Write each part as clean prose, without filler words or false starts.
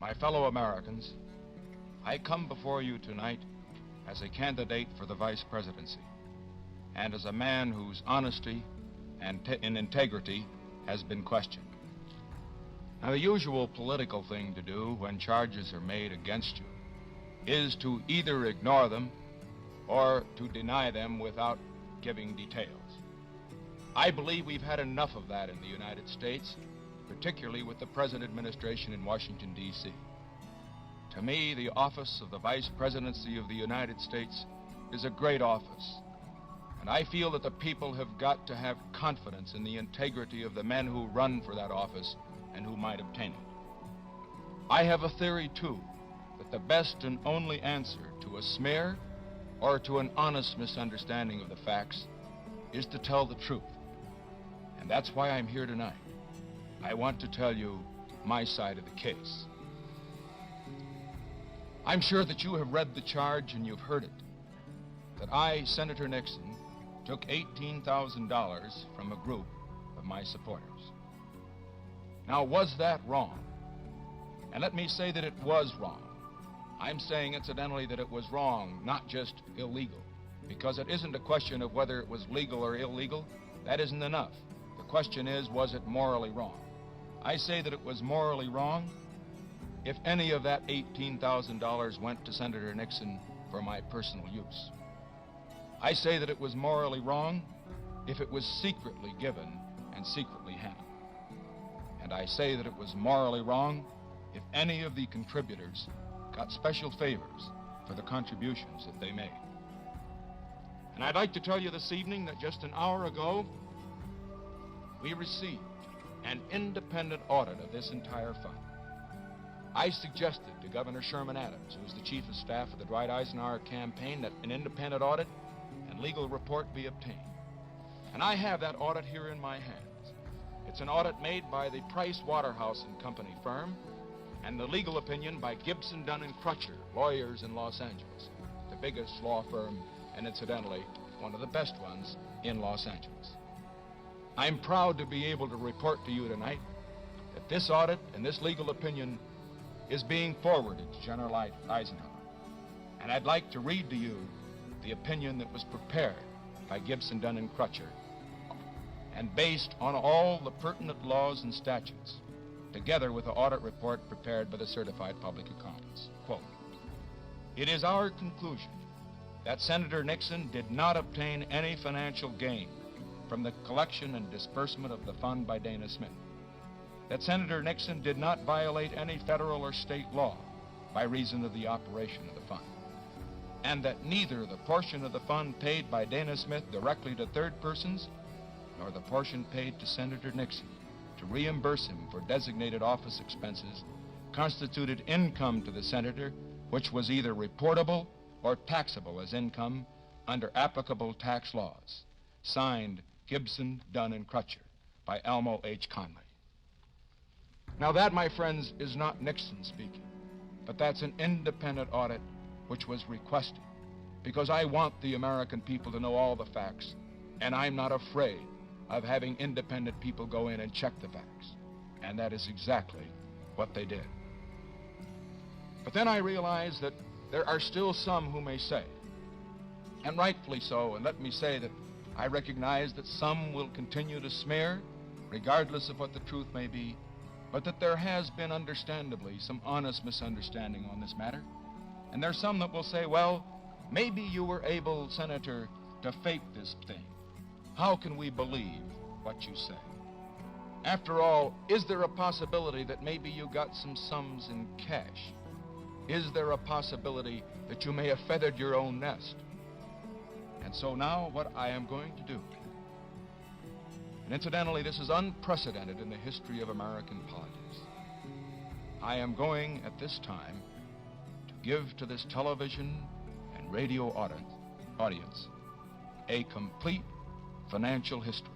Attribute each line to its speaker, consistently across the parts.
Speaker 1: My fellow Americans, I come before you tonight as a candidate for the vice presidency and as a man whose honesty and integrity has been questioned. Now, the usual political thing to do when charges are made against you is to either ignore them or to deny them without giving details. I believe we've had enough of that in the United States, particularly with the present administration in Washington, D.C. To me, the office of the Vice Presidency of the United States is a great office, and I feel that the people have got to have confidence in the integrity of the men who run for that office and who might obtain it. I have a theory, too, that the best and only answer to a smear or to an honest misunderstanding of the facts is to tell the truth. And that's why I'm here tonight. I want to tell you my side of the case. I'm sure that you have read the charge and you've heard it, that I, Senator Nixon, took $18,000 from a group of my supporters. Now, was that wrong? And let me say that it was wrong. I'm saying, incidentally, that it was wrong, not just illegal, because it isn't a question of whether it was legal or illegal. That isn't enough. The question is, was it morally wrong? I say that it was morally wrong if any of that $18,000 went to Senator Nixon for my personal use. I say that it was morally wrong if it was secretly given and secretly handled. And I say that it was morally wrong if any of the contributors got special favors for the contributions that they made. And I'd like to tell you this evening that just an hour ago, we received an independent audit of this entire fund. I suggested to Governor Sherman Adams, who was the chief of staff of the Dwight Eisenhower campaign, that an independent audit and legal report be obtained. And I have that audit here in my hands. It's an audit made by the Price Waterhouse and Company firm, and the legal opinion by Gibson, Dunn & Crutcher, lawyers in Los Angeles, the biggest law firm, and incidentally, one of the best ones in Los Angeles. I'm proud to be able to report to you tonight that this audit and this legal opinion is being forwarded to General Eisenhower. And I'd like to read to you the opinion that was prepared by Gibson, Dunn & Crutcher, and based on all the pertinent laws and statutes, together with the audit report prepared by the certified public accountants. Quote, "It is our conclusion that Senator Nixon did not obtain any financial gain from the collection and disbursement of the fund by Dana Smith, that Senator Nixon did not violate any federal or state law by reason of the operation of the fund, and that neither the portion of the fund paid by Dana Smith directly to third persons nor the portion paid to Senator Nixon to reimburse him for designated office expenses constituted income to the senator which was either reportable or taxable as income under applicable tax laws. Signed, Gibson, Dunn & Crutcher, by Elmo H. Conley." Now that, my friends, is not Nixon speaking, but that's an independent audit which was requested because I want the American people to know all the facts, and I'm not afraid of having independent people go in and check the facts. And that is exactly what they did. But then I realize that there are still some who may say, and rightfully so, and let me say that I recognize that some will continue to smear, regardless of what the truth may be, but that there has been, understandably, some honest misunderstanding on this matter. And there's some that will say, well, maybe you were able, Senator, to fake this thing. How can we believe what you say? After all, is there a possibility that maybe you got some sums in cash? Is there a possibility that you may have feathered your own nest? And so now what I am going to do, and incidentally, this is unprecedented in the history of American politics, I am going at this time to give to this television and radio audience a complete financial history.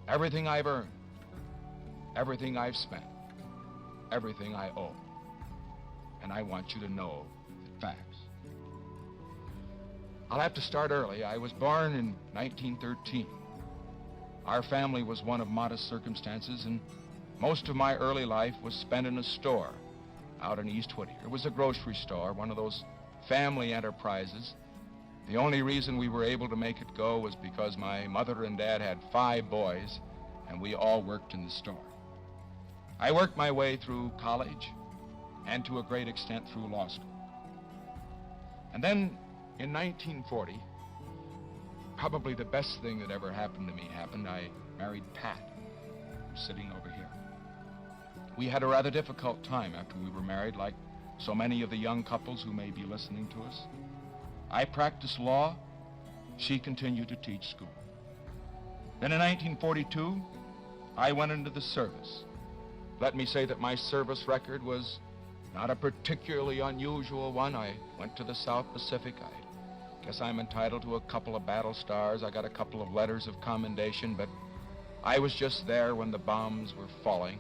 Speaker 1: Everything I've earned, everything I've spent, everything I owe. And I want you to know the facts. I'll have to start early. I was born in 1913. Our family was one of modest circumstances, and most of my early life was spent in a store out in East Whittier. It was a grocery store, one of those family enterprises. The only reason we were able to make it go was because my mother and dad had 5 boys, and we all worked in the store. I worked my way through college and to a great extent through law school. And then in 1940, probably the best thing that ever happened to me happened. I married Pat, who's sitting over here. We had a rather difficult time after we were married, like so many of the young couples who may be listening to us. I practiced law. She continued to teach school. Then in 1942, I went into the service. Let me say that my service record was not a particularly unusual one. I went to the South Pacific. I guess I'm entitled to a couple of battle stars. I got a couple of letters of commendation, but I was just there when the bombs were falling.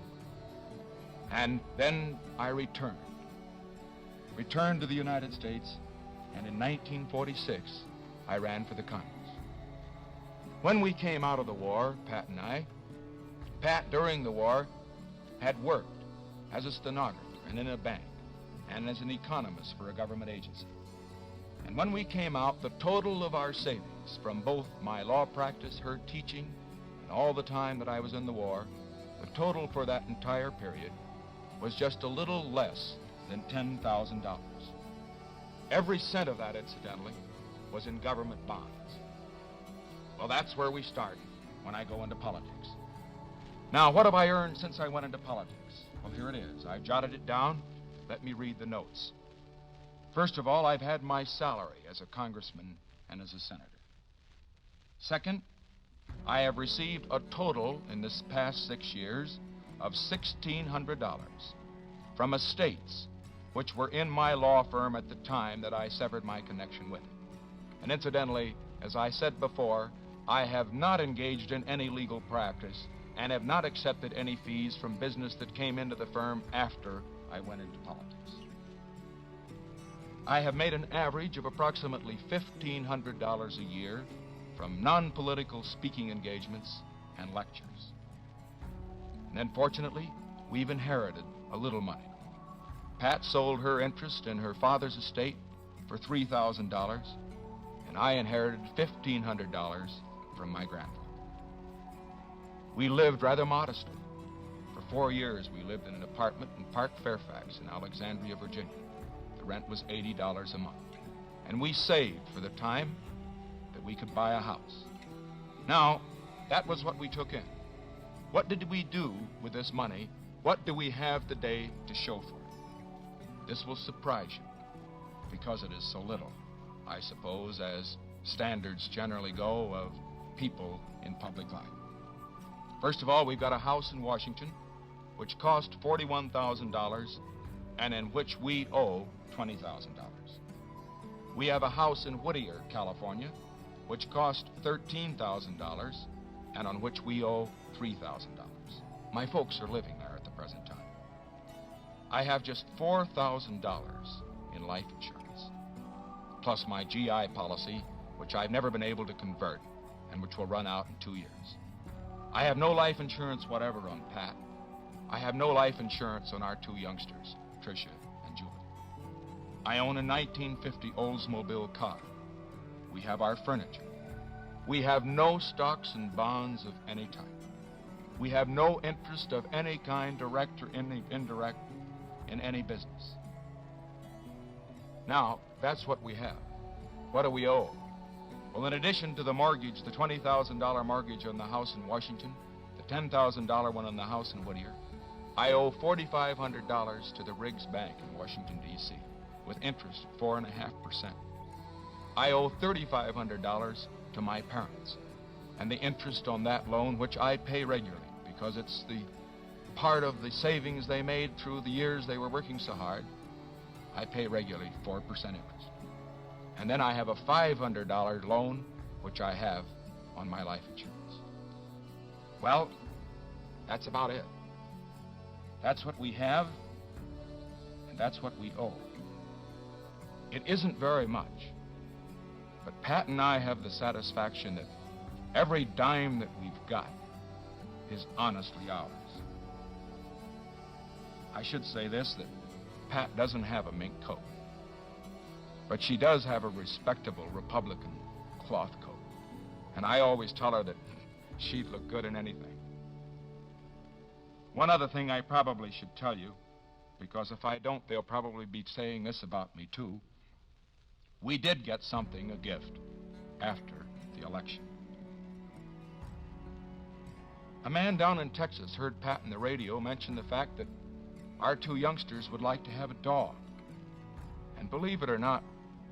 Speaker 1: And then I returned to the United States, and in 1946, I ran for the Congress. When we came out of the war, Pat and I, Pat, during the war, had worked as a stenographer and in a bank and as an economist for a government agency. And when we came out, the total of our savings from both my law practice, her teaching, and all the time that I was in the war, the total for that entire period was just a little less than $10,000. Every cent of that, incidentally, was in government bonds. Well, that's where we started when I go into politics. Now, what have I earned since I went into politics? Well, here it is. I've jotted it down. Let me read the notes. First of all, I've had my salary as a congressman and as a senator. Second, I have received a total in this past 6 years of $1,600 from estates which were in my law firm at the time that I severed my connection with it. And incidentally, as I said before, I have not engaged in any legal practice and have not accepted any fees from business that came into the firm after I went into politics. I have made an average of approximately $1,500 a year from non-political speaking engagements and lectures. And then fortunately, we've inherited a little money. Pat sold her interest in her father's estate for $3,000, and I inherited $1,500 from my grandfather. We lived rather modestly. For 4 years, we lived in an apartment in Park Fairfax in Alexandria, Virginia. The rent was $80 a month. And we saved for the time that we could buy a house. Now, that was what we took in. What did we do with this money? What do we have today to show for it? This will surprise you, because it is so little, I suppose, as standards generally go of people in public life. First of all, we've got a house in Washington which cost $41,000 and in which we owe $20,000. We have a house in Whittier, California, which cost $13,000 and on which we owe $3,000. My folks are living there at the present time. I have just $4,000 in life insurance, plus my GI policy, which I've never been able to convert and which will run out in 2 years. I have no life insurance whatever on Pat. I have no life insurance on our 2 youngsters, Tricia and Julie. I own a 1950 Oldsmobile car. We have our furniture. We have no stocks and bonds of any type. We have no interest of any kind, direct or indirect, in any business. Now, that's what we have. What do we owe? Well, in addition to the mortgage, the $20,000 mortgage on the house in Washington, the $10,000 one on the house in Whittier, I owe $4,500 to the Riggs Bank in Washington, D.C., with interest at 4.5%. I owe $3,500 to my parents, and the interest on that loan, which I pay regularly because it's the part of the savings they made through the years they were working so hard, I pay regularly 4% interest. And then I have a $500 loan, which I have on my life insurance. Well, that's about it. That's what we have, and that's what we owe. It isn't very much, but Pat and I have the satisfaction that every dime that we've got is honestly ours. I should say this, that Pat doesn't have a mink coat, but she does have a respectable Republican cloth coat. And I always tell her that she'd look good in anything. One other thing I probably should tell you, because if I don't, they'll probably be saying this about me, too. We did get something, a gift, after the election. A man down in Texas heard Pat on the radio mention the fact that our two youngsters would like to have a dog. And believe it or not,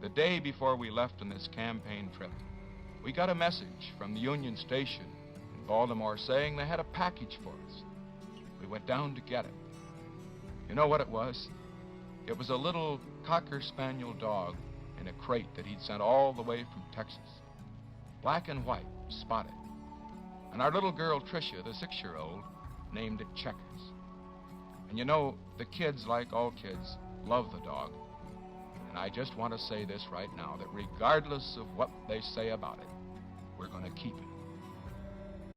Speaker 1: the day before we left on this campaign trip, we got a message from the Union Station in Baltimore saying they had a package for us. We went down to get it. You know what it was? It was a little Cocker Spaniel dog in a crate that he'd sent all the way from Texas. Black and white, spotted. And our little girl, Tricia, the 6-year-old, named it Checkers. And you know, the kids, like all kids, love the dog. And I just want to say this right now, that regardless of what they say about it, we're going to keep it.